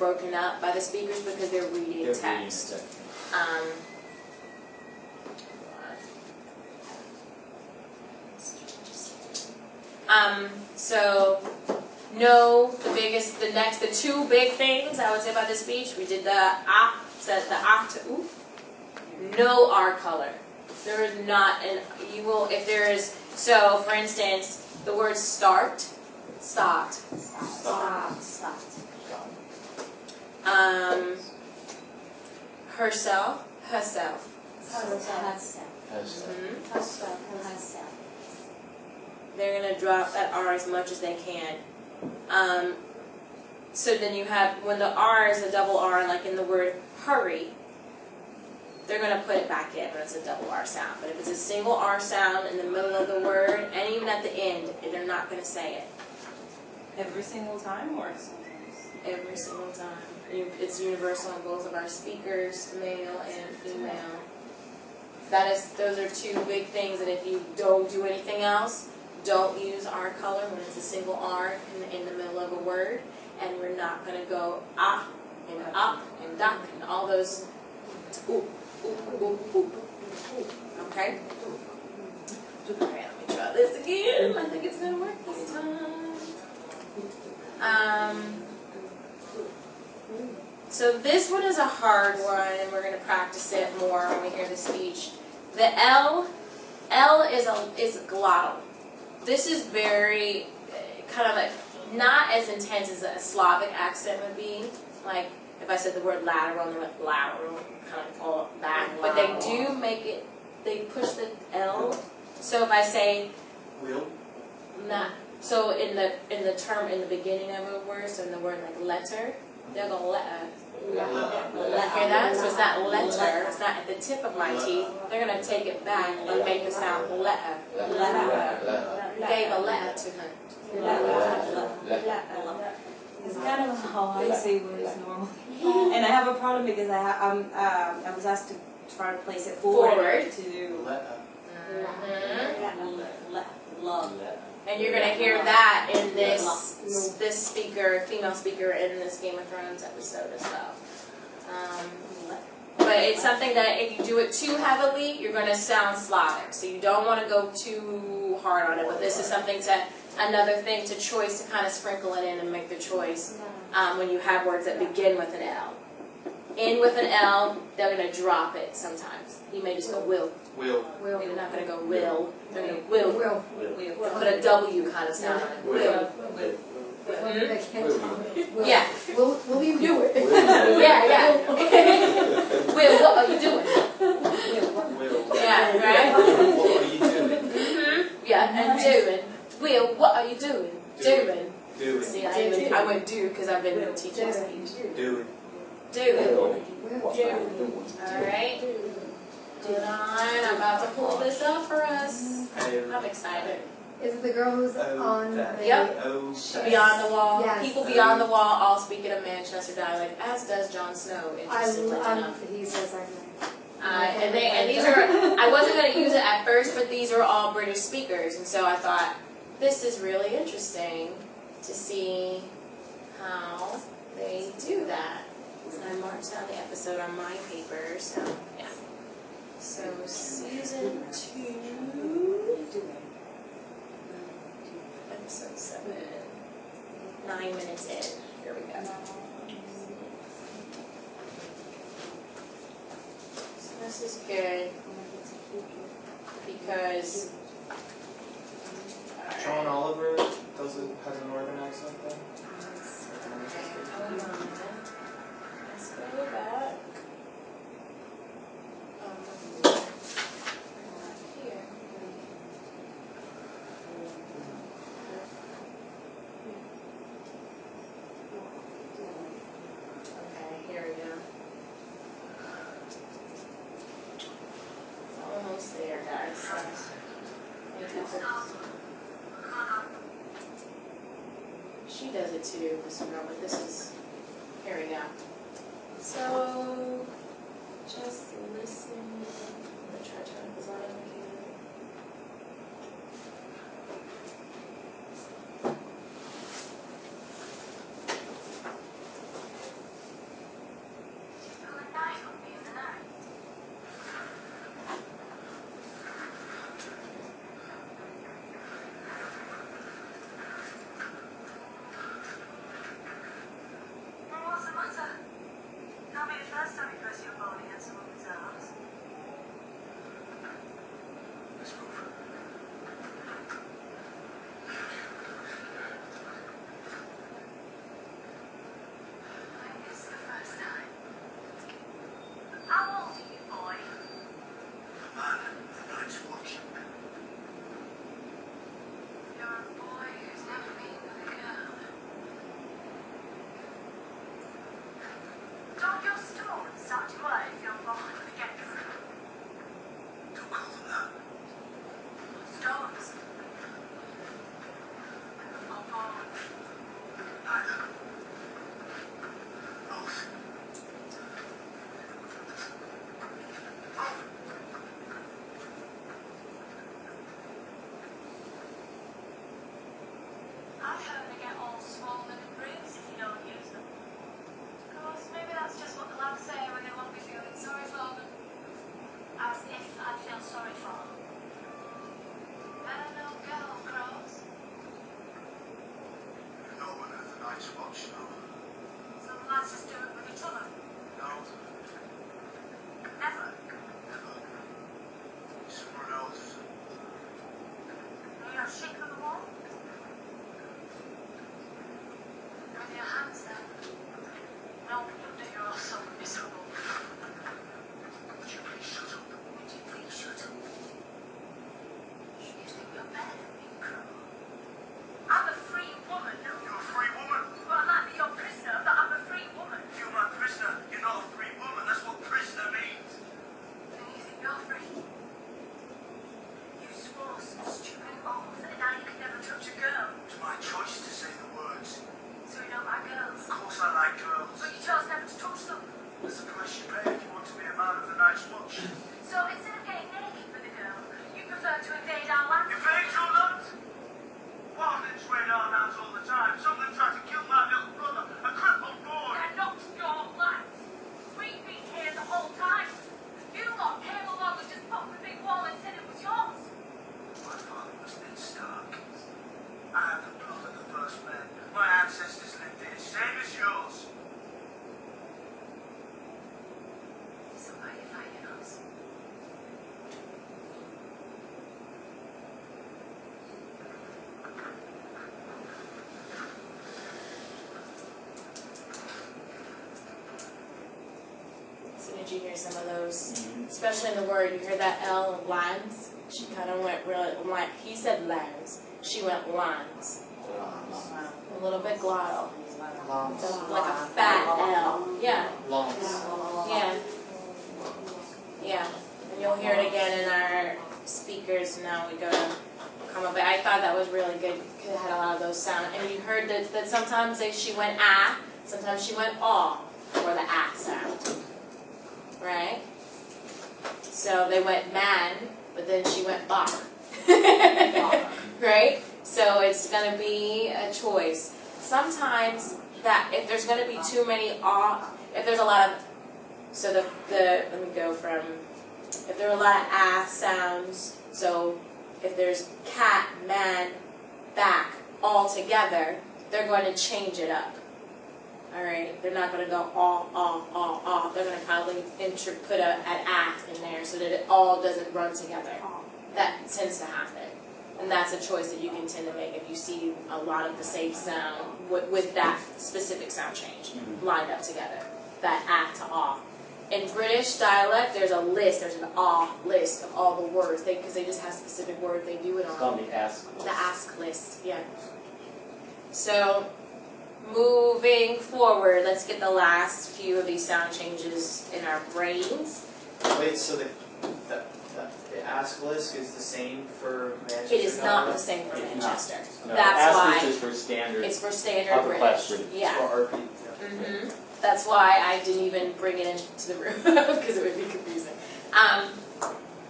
broken up by the speakers because they're reading text. So no, the two big things I would say about this speech. We did the ah, said the ah to ooh. No R color. There is not an, you will, if there is, so for instance, the word start, start. Herself, herself. They're going to drop that R as much as they can. So then you have, when the R is a double R, like in the word hurry, they're going to put it back in when it's a double R sound. But if it's a single R sound in the middle of the word, and even at the end, they're not going to say it. Every single time or sometimes? Every single time. It's universal on both of our speakers, male and female. Those are two big things, and if you don't do anything else, don't use R color when it's a single R in the middle of a word, and we're not going to go ah and up and duck and all those ooh, ooh, ooh, ooh. Okay? Alright, let me try this again. I think it's going to work this time. So this one is a hard one, and we're going to practice it more when we hear the speech. The L is glottal. This is very kind of like not as intense as a Slavic accent would be. Like if I said the word lateral, and they went lateral, kind of all back. But they do make it. They push the L. So if I say will, not. So in the term in the beginning of a word, so in the word like letter, they'll go letter. Hear that? So it's not letter. It's not at the tip of my teeth. They're gonna take it back and make the sound letter. Gave a letter to her. It's kind of how I say words normally, and I have a problem because I was asked to try to place it forward to love. And you're going to hear that in this speaker, female speaker in this Game of Thrones episode as well. But it's something that if you do it too heavily, you're going to sound Slavic. So you don't want to go too hard on it. But this is something another thing to choice to kind of sprinkle it in and make the choice when you have words that begin with an L. In with an L, they're going to drop it sometimes. You may just go will. Will. They're not going to go will. They're going to will. Put a W kind of sound on it. Will. Yeah. Will you do it? Yeah. Will, what are you doing? Will. Yeah, right? What are you doing? Mm-hmm. Yeah, and doing. Will, what are you doing? Doing. See, I went do because I've been teaching speech. Doing. Alright. Hold on, I'm about to pull this up for us. I'm excited. Is it the girl who's on the... Yep. Beyond the Wall. Yes. People Beyond the Wall all speak in a Manchester dialect, as does Jon Snow, interestingly enough. He says And these are, I wasn't going to use it at first, but these are all British speakers, and so I thought, this is really interesting to see how they do that. And I marked down the episode on my paper, so yeah. So season 2, episode 7, 9 minutes in. Here we go. So this is good because John Oliver has a northern accent then? hold on. Let's go back. Here. Okay, here we go. Almost there, guys. She does it too, this girl, but this is, here we go. So, just listen. I'm going to try to turn this on here. right, girl. So you chose never to touch them? There's a price you pay if you want to be a man of the night's watch. So instead of getting naked for the girl, you prefer to invade our land? You pay your land? Wildlings raid our lands all the time. Some of them try to kill my little brother, a crippled boy. They're not your lands. We've been here the whole time. You lot came along and just popped the big wall and said it was yours. My father was Ned Stark. I have the blood of the first men. My ancestors lived here, same as yours. So why are you fighting us? So did you hear some of those? Especially in the word, you heard that L, lands. She kind of went really, like, he said lands. She went lands. A little bit glottal. Like a fat L. Yeah. Yeah. Yeah. And you'll hear it again in our speakers now we go to come up. But I thought that was really good because it had a lot of those sounds. And you heard that sometimes she went ah, sometimes she went aw for the ah sound. Right? So they went man, but then she went bach. Right? So it's going to be a choice. Sometimes that if there's going to be too many ah, if there's a lot of, so the let me go from, if there are a lot of ah sounds, so if there's cat, man, back all together, they're going to change it up. All right, they're not going to go all. They're going to probably put an ah in there so that it all doesn't run together. That tends to happen. And that's a choice that you can tend to make if you see a lot of the same sound with that specific sound change lined up together. That ah to ah. In British dialect, there's a list, there's an ah list of all the words, because they just have specific words they do it on. It's called the ask. The ask list, yeah. So, moving forward, let's get the last few of these sound changes in our brains. Wait, so the ask list is the same for Manchester? It is not the dialect? same for It's Manchester. No, That's ask why list is for standard. it's for standard upper class British. British. Yeah. For RP? Mm-hmm. That's why I didn't even bring it into the room because it would be confusing.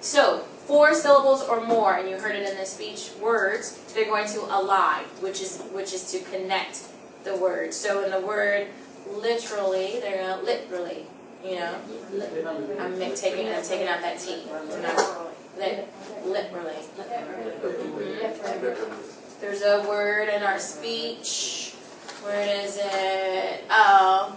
So 4 syllables or more, and you heard it in the speech words, they're going to ally, which is to connect the word. So in the word literally, they're going to literally, you know. I'm taking out that T. Literally. There's a word in our speech. Where is it? Oh,